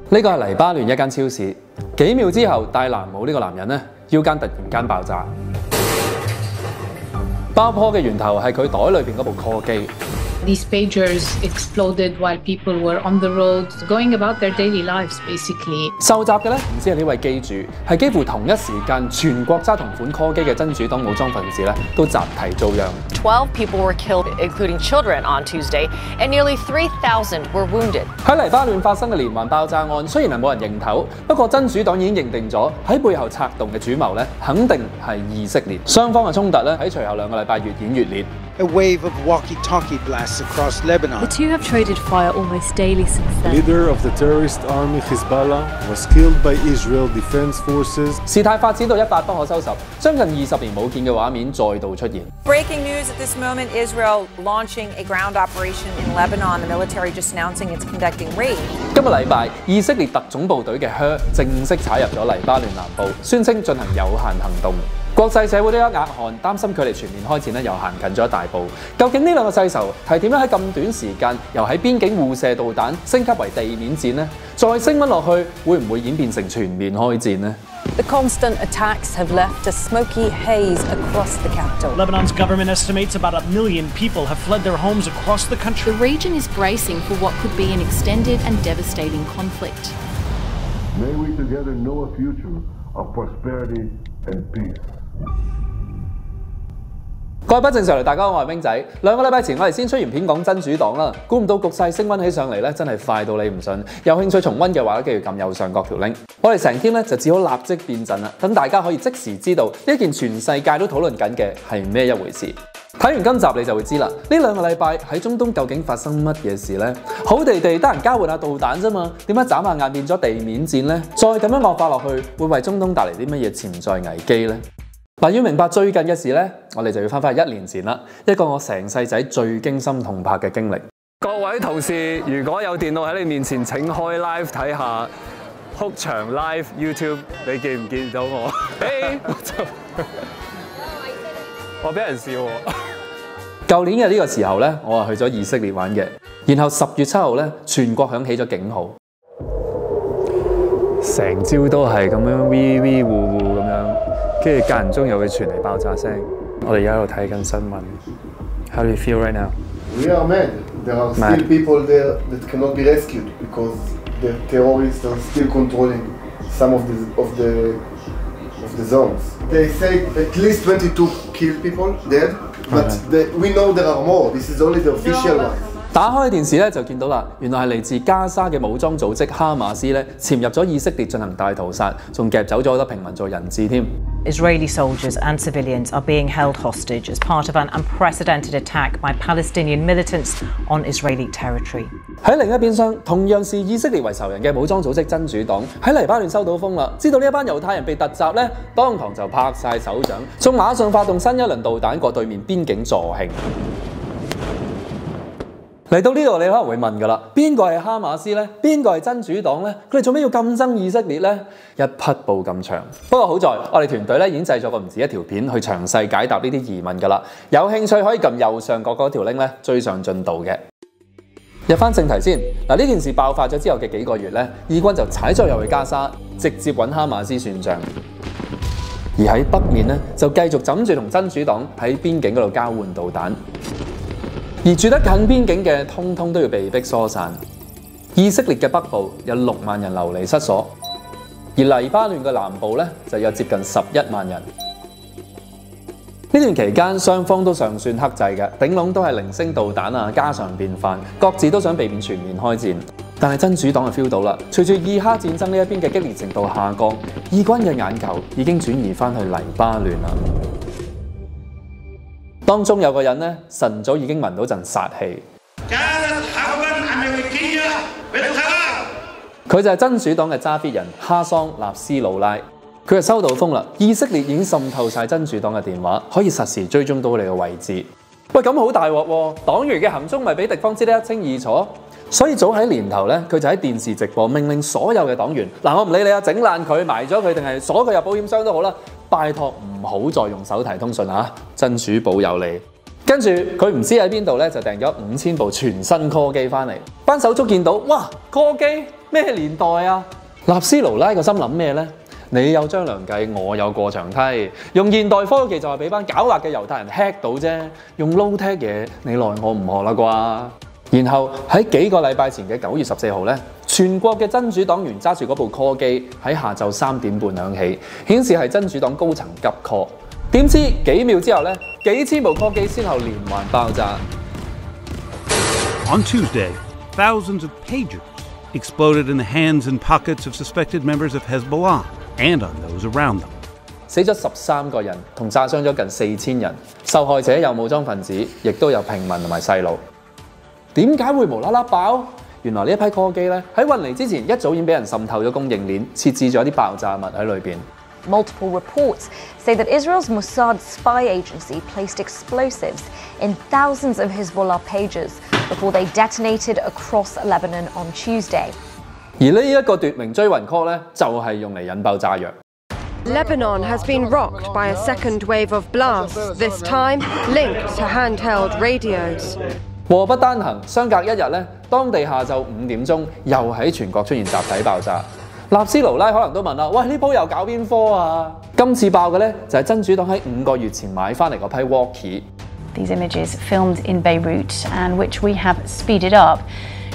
呢個係黎巴嫩一間超市，幾秒之後戴藍帽呢個男人呢，腰間突然間爆炸。爆破嘅源頭係佢袋裏邊嗰部 call 機。 These pagers exploded while people were on the road, going about their daily lives, basically. 受襲嘅咧，唔止係呢位機主，係幾乎同一時間，全國揸同款 call 機嘅真主黨武裝分子咧，都集體遭殃。12 people were killed, including children, on Tuesday, and nearly 3,000 were wounded. 喺黎巴嫩發生嘅連環爆炸案，雖然係冇人認頭，不過真主黨已經認定咗喺背後策動嘅主謀咧，肯定係以色列。雙方嘅衝突咧，喺隨後2個禮拜越演越烈。 A wave of walkie-talkie blasts across Lebanon. The two have traded fire almost daily since then. The leader of the terrorist army Hezbollah was killed by Israel Defense Forces. 事態發展到一發不可收拾，將近20年冇見嘅畫面再度出現。 Breaking news at this moment: Israel launching a ground operation in Lebanon. The military just announcing it's conducting raids. 今個禮拜，以色列特種部隊嘅靴正式踩入咗黎巴嫩南部，宣稱進行有限行動。 國際社會都一額汗，擔心距離全面開戰咧又行近咗一大步。究竟呢兩個世仇係點樣喺咁短時間由喺邊境互射導彈升級為地面戰呢？再升溫落去，會唔會演變成全面開戰呢？ The constant attacks have left a smoky haze across the capital. Lebanon's government estimates about 1 million people have fled their homes across the country. The region is bracing for what could be an extended and devastating conflict. May we together know a future of prosperity and peace. 各位不正常嚟，大家好，我係冰仔。2個禮拜前我哋先出完片講真主黨啦，估唔到局勢升溫起上嚟咧，真係快到你唔信。有興趣重溫嘅話，記住撳右上角條 link。我哋成 team 咧就只好立即變陣啦，等大家可以即時知道呢件全世界都討論緊嘅係咩一回事。睇完今集你就會知啦，呢2個禮拜喺中東究竟發生乜嘢事呢？好地地得人交換下導彈啫嘛，點解眨下眼變咗地面戰呢？再咁樣惡化落去，會為中東帶嚟啲乜嘢潛在危機呢？ 嗱，要明白最近嘅事呢，我哋就要翻1年前啦，一個我成世仔最驚心痛魄嘅經歷。各位同事，如果有電腦喺你面前，請開 live 睇下哭牆 live YouTube， 你見唔見到我？我俾人笑喎。舊年嘅呢個時候呢，我係去咗以色列玩嘅，然後10月7號呢，全國響起咗警號，成朝都係咁樣 V 呼呼咁樣。 跟住間唔中又會傳嚟爆炸聲。我哋而家喺度睇緊新聞。How do you feel right now? We are mad. There are still people there that cannot be rescued because the terrorists are still controlling some of the zones. They say at least 22 killed people dead, but we know there are more. This is only the official one. 打開電視咧就見到啦，原來係嚟自加沙嘅武裝組織哈馬斯咧潛入咗以色列進行大屠殺，仲夾走咗好多平民做人質添。 Israeli soldiers and civilians are being held hostage as part of an unprecedented attack by Palestinian militants on Israeli territory. 喺另一邊廂，同樣是以色列為仇人嘅武裝組織真主黨喺黎巴嫩收到風啦，知道呢一班猶太人被突襲咧，當堂就拍晒手掌，仲馬上發動新一輪導彈過對面邊境助興。 嚟到呢度，你可能會問㗎啦，邊個係哈馬斯呢？邊個係真主黨呢？佢哋做咩要咁憎以色列呢？一匹布咁長。不過好在我哋團隊咧已經製作過唔止一條片去詳細解答呢啲疑問㗎啦。有興趣可以撳右上角嗰條 link 咧追上進度嘅。入翻正題先，嗱呢件事爆發咗之後嘅幾個月咧，以軍就踩咗入去加沙，直接揾哈馬斯算賬。而喺北面咧就繼續枕住同真主黨喺邊境嗰度交換導彈。 而住得近邊境嘅，通通都要被迫疏散。以色列嘅北部有6萬人流離失所，而黎巴嫩嘅南部咧就有接近11萬人。呢段期間，雙方都尚算克制嘅，頂籠都係零星導彈啊，家常便飯，各自都想避免全面開戰。但係真主黨就 feel 到啦，隨住以哈戰爭呢一邊嘅激烈程度下降，以軍嘅眼球已經轉移翻去黎巴嫩啦。 當中有個人呢，晨早已經聞到陣殺氣。佢就係真主黨嘅揸 fit 人哈桑納斯魯拉，佢就收到風啦，以色列已經滲透晒真主黨嘅電話，可以實時追蹤到你嘅位置。喂，咁好大鑊喎！黨員嘅行蹤咪俾敵方知得一清二楚。所以早喺年頭咧，佢就喺電視直播命令所有嘅黨員，我唔理你啊，整爛佢、埋咗佢，定係鎖佢入保險箱都好啦，拜託唔好再用手提通訊啊！真主保佑你。跟住佢唔知喺邊度咧，就訂咗5000部全新 call 機翻嚟。班手足見到，哇 call 機咩年代啊？納斯勞拉個心諗咩咧？你有張良計，我有過牆梯。用現代科技就係俾班狡猾嘅猶太人 hack 到啫。用 low-tech 嘢，你奈我唔何啦啩？然後喺幾個禮拜前嘅9月14號咧，全國嘅真主黨員揸住嗰部 call 機喺下晝3點半響起，顯示係真主黨高層急 call。點知幾秒之後咧，幾千部 call 機先後連環爆炸。On Tuesday, thousands of pagers exploded in the hands and pockets of suspected members of Hezbollah and on those around them. 死咗13個人，同炸傷咗近4000人。受害者有武裝分子，亦都有平民同埋細路。點解會無啦啦爆？原來呢一批 call 機咧喺運嚟之前一早已經俾人滲透咗供應鏈，設置咗啲爆炸物喺裏邊。Multiple reports say that Israel's Mossad spy agency placed explosives in thousands of Hezbollah pagers before they detonated across Lebanon on Tuesday. 而呢一個奪命追魂 call 咧，就係用嚟引爆炸藥。Lebanon has been rocked by a second wave of blasts, this time linked to handheld radios. 禍不單行，相隔一日咧，當地下晝5點鐘又喺全國出現集體爆炸。納斯勞拉可能都問啦，喂，呢鋪又搞邊科啊？今次爆嘅咧就係真主黨喺5個月前買翻嚟嗰批 walkie。 These images filmed in Beirut and which we have speeded up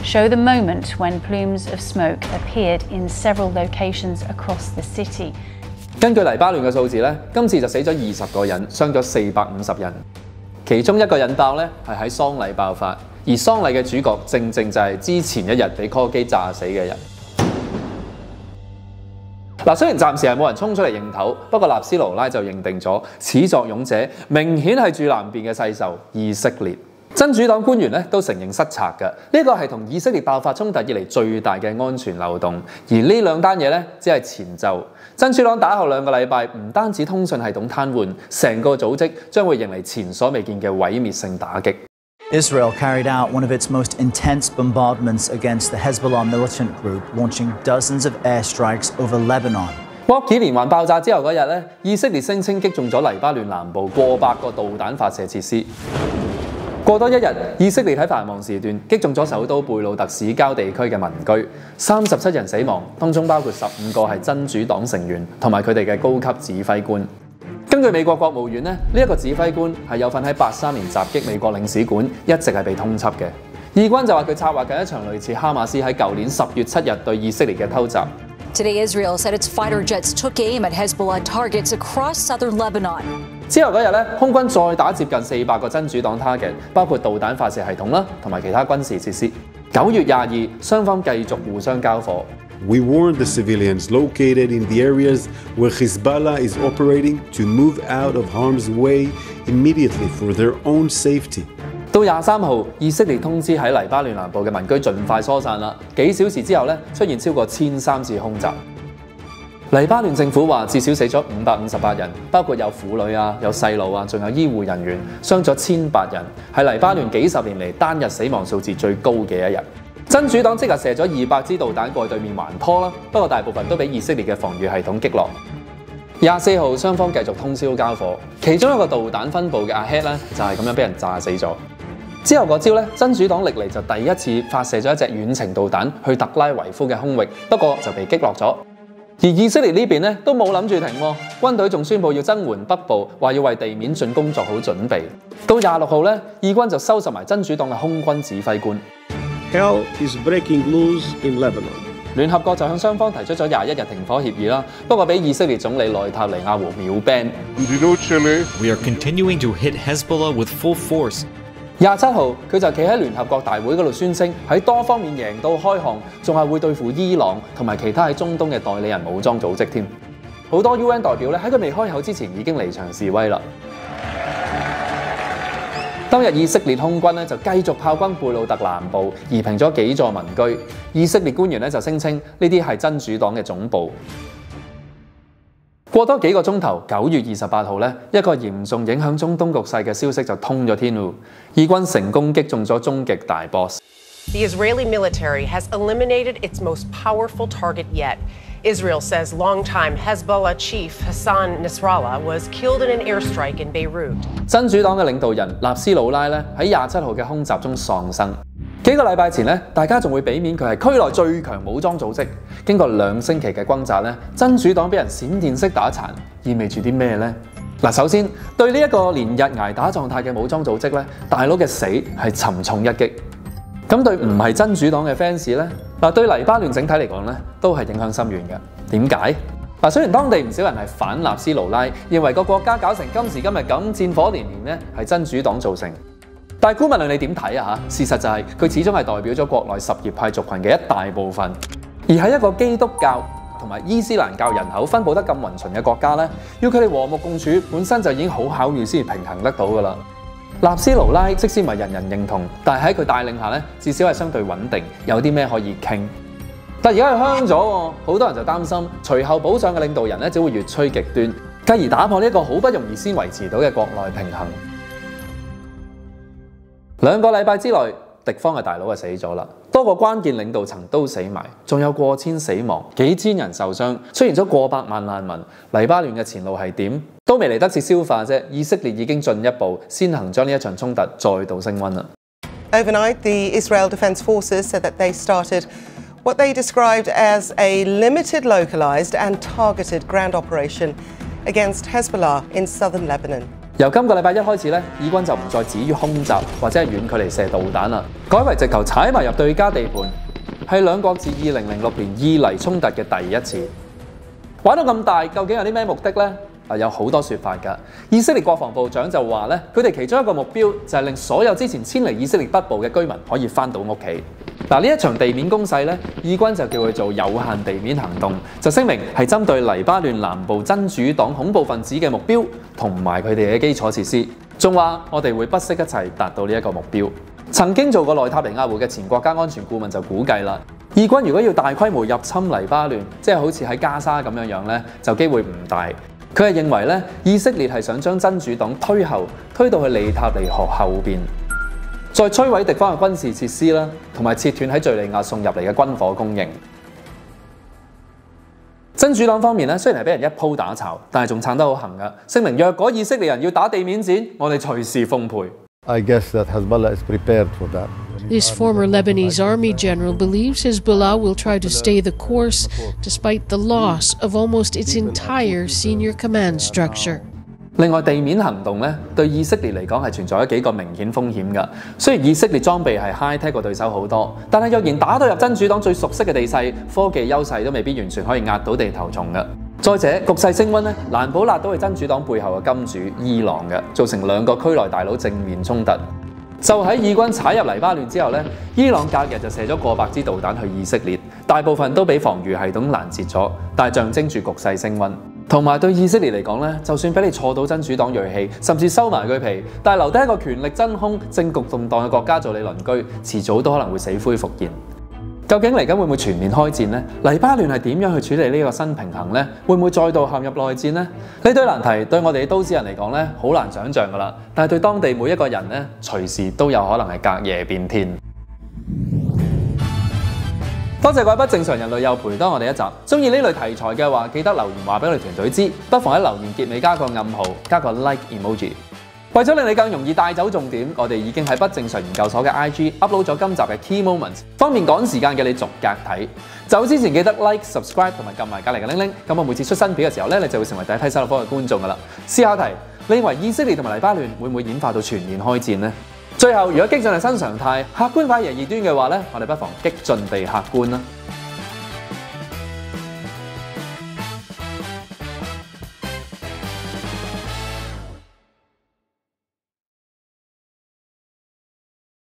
show the moment when plumes of smoke appeared in several locations across the city. 根據黎巴嫩嘅數字咧，今次就死咗20個人，傷咗450人。其中一個引爆咧係喺喪禮爆發，而喪禮嘅主角正正就係之前一日俾 call 機炸死嘅人。嗱，雖然暫時係冇人衝出嚟認頭，不過納斯勞拉就認定咗始作俑者明顯係住南邊嘅世仇以色列。真主黨官員咧都承認失策嘅，呢個係同以色列爆發衝突以嚟最大嘅安全漏洞。而呢兩單嘢咧只係前奏，真主黨打後2個禮拜，唔單止通訊系統癱瘓，成個組織將會迎嚟前所未見嘅毀滅性打擊。Israel carried out one of its most intense bombardments against the Hezbollah militant group, launching dozens of airstrikes over Lebanon. walkie 連環爆炸之後嗰日咧，以色列聲稱擊中咗黎巴嫩南部過百個導彈發射設施。過多一日，以色列喺繁忙時段擊中咗首都貝魯特市郊地區嘅民居，37人死亡，當中包括15個係真主黨成員同埋佢哋嘅高級指揮官。根據美國國務院呢一個指揮官係有份喺83年襲擊美國領事館，一直係被通緝嘅。以軍就話佢策劃緊一場類似哈馬斯喺舊年10月7日對以色列嘅偷襲。Today, Israel said its fighter jets took aim at Hezbollah targets across southern Lebanon. 之後嗰日咧，空軍再打接近400個真主黨 target， 包括導彈發射系統啦，同埋其他軍事設施。9月22，雙方繼續互相交火。We warned the civilians located in the areas where Hezbollah is operating to move out of harm's way immediately for their own safety. 到23號，以色列通知喺黎巴嫩南部嘅民居盡快疏散啦。幾小時之後咧，出現超過13次空襲。黎巴嫩政府話至少死咗558人，包括有婦女啊、有細路啊，仲有醫護人員，傷咗1800人，係黎巴嫩幾十年嚟單日死亡數字最高嘅一日。真主黨即日射咗200支導彈過去對面還拖啦，不過大部分都俾以色列嘅防禦系統擊落。24號雙方繼續通宵交火，其中一個導彈分部嘅阿 Head 咧就係咁樣俾人炸死咗。之後嗰朝咧，真主黨歷嚟就第一次發射咗一隻遠程導彈去特拉維夫嘅空域，不過就被擊落咗。而以色列呢邊咧都冇諗住停喎，軍隊仲宣布要增援北部，話要為地面進攻作好準備。到26號咧，以軍就收拾埋真主黨嘅空軍指揮官。Hell is breaking loose in Lebanon. 聯合國就向雙方提出咗21日停火協議啦，不過俾以色列總理內塔尼亞胡秒 ban。We are continuing to hit Hezbollah with full force. 27號佢就企喺聯合國大會嗰度宣稱喺多方面贏到開項，仲係會對付伊朗同埋其他喺中東嘅代理人武裝組織添。好多 UN 代表咧喺佢未開口之前已經離場示威啦。當日以色列空軍咧就繼續炮轟貝魯特南部，夷平咗幾座民居。以色列官員咧就聲稱呢啲係真主黨嘅總部。過多幾個鐘頭，9月28號咧，一個嚴重影響中東局勢嘅消息就通咗天路，以軍成功擊中咗終極大 boss。The Israeli military has eliminated its most powerful target yet, Israel says longtime Hezbollah chief Hassan Nasrallah was killed in an airstrike in Beirut. 真主黨嘅領導人納斯魯拉咧喺27號嘅空襲中喪生。幾個禮拜前咧，大家仲會俾面佢係區內最強武裝組織。經過2星期嘅轟炸咧，真主黨俾人閃電式打殘，意味住啲咩呢？嗱，首先對呢一個連日捱打狀態嘅武裝組織咧，大佬嘅死係沉重一擊。咁對唔係真主黨嘅 fans 咧，對黎巴嫩整體嚟講咧，都係影響深遠嘅。點解？雖然當地唔少人係反納斯魯拉，認為個國家搞成今時今日咁戰火連連咧，係真主黨造成。但係姑勿論你點睇啊？事實就係佢始終係代表咗國內什葉派族群嘅一大部分，而喺一個基督教同埋伊斯蘭教人口分佈得咁勻循嘅國家咧，要佢哋和睦共處，本身就已經好考驗先至平衡得到㗎啦。納斯魯拉即使唔係人人認同，但係喺佢帶領下咧，至少係相對穩定，有啲咩可以傾。但而家佢香咗喎，好多人就擔心隨後補上嘅領導人咧，只會越趨極端，繼而打破呢一個好不容易先維持到嘅國內平衡。2個禮拜之內，敵方嘅大佬就死咗啦，多個關鍵領導層都死埋，仲有過千死亡，幾千人受傷，出現咗過百萬難民。黎巴嫩嘅前路係點？都未嚟得切消化啫，以色列已經進一步先行將呢一場衝突再度升溫啦。Overnight, the Israel Defense Forces said that they started what they described as a limited, localized and targeted ground operation against Hezbollah in southern Lebanon. 由今個禮拜一開始咧，以軍就唔再止於空襲或者係遠距離射導彈啦，改為直頭踩埋入對家地盤，係兩國自2006年以嚟衝突嘅第一次。玩到咁大，究竟有啲咩目的呢？有好多說法㗎。以色列國防部長就話咧，佢哋其中一個目標就係令所有之前遷離以色列北部嘅居民可以翻到屋企。呢一場地面攻勢咧，以軍就叫佢做有限地面行動，就聲明係針對黎巴嫩南部真主黨恐怖分子嘅目標同埋佢哋嘅基礎設施，仲話我哋會不惜一切達到呢一個目標。曾經做過內塔尼亞胡嘅前國家安全顧問就估計啦，以軍如果要大規模入侵黎巴嫩，即係好似喺加沙咁樣咧，就機會唔大。佢係認為咧，以色列係想將真主黨推到去利塔尼河後邊，再摧毀敵方嘅軍事設施啦，同埋切斷喺敍利亞送入嚟嘅軍火供應。真主黨方面咧，雖然係俾人一鋪打巢，但係仲撐得好行㗎，聲明若果以色列人要打地面戰，我哋隨時奉陪。I guess that Hezbollah is prepared for that. This former Lebanese army general believes Hezbollah will try to stay the course despite the loss of almost its entire senior command structure. 另外地面行動咧，對以色列嚟講係存在咗幾個明顯風險㗎。雖然以色列裝備係 high tech 過對手好多，但係若然打到入真主黨最熟悉嘅地勢，科技優勢都未必完全可以壓到地頭蟲㗎。再者，局勢升溫咧，難保辣到係真主黨背後嘅金主伊朗嘅，造成兩個區內大佬正面衝突。就喺以軍踩入黎巴嫩之後咧，伊朗隔日就射咗過百支導彈去以色列，大部分都俾防禦系統攔截咗，但係象徵住局勢升溫。同埋對以色列嚟講咧，就算俾你錯到真主黨銳氣，甚至收埋佢皮，但係留低一個權力真空、政局動盪嘅國家做你鄰居，遲早都可能會死灰復燃。究竟嚟緊會唔會全面開戰呢？黎巴嫩係點樣去處理呢個新平衡呢？會唔會再度陷入內戰呢？呢堆難題對我哋都市人嚟講咧，好難想像㗎啦。但係對當地每一個人咧，隨時都有可能係隔夜變天。多謝各位不正常人類又陪多我哋一集。中意呢類題材嘅話，記得留言話俾我哋團隊知，不妨喺留言結尾加個暗號，加個 like emoji。為咗令你更容易帶走重點，我哋已經喺不正常研究所嘅 IG upload 咗今集嘅 key moments， 方便趕時間嘅你逐格睇。走之前記得 like、subscribe 同埋撳埋隔離嘅鈴鈴，咁我每次出新片嘅時候咧，你就會成為第一批收到嘅觀眾噶啦。思考題，你認為以色列同埋黎巴嫩會唔會演化到全面開戰呢？最後，如果激進係新常態，客觀化而異端嘅話咧，我哋不妨激進地客觀啦。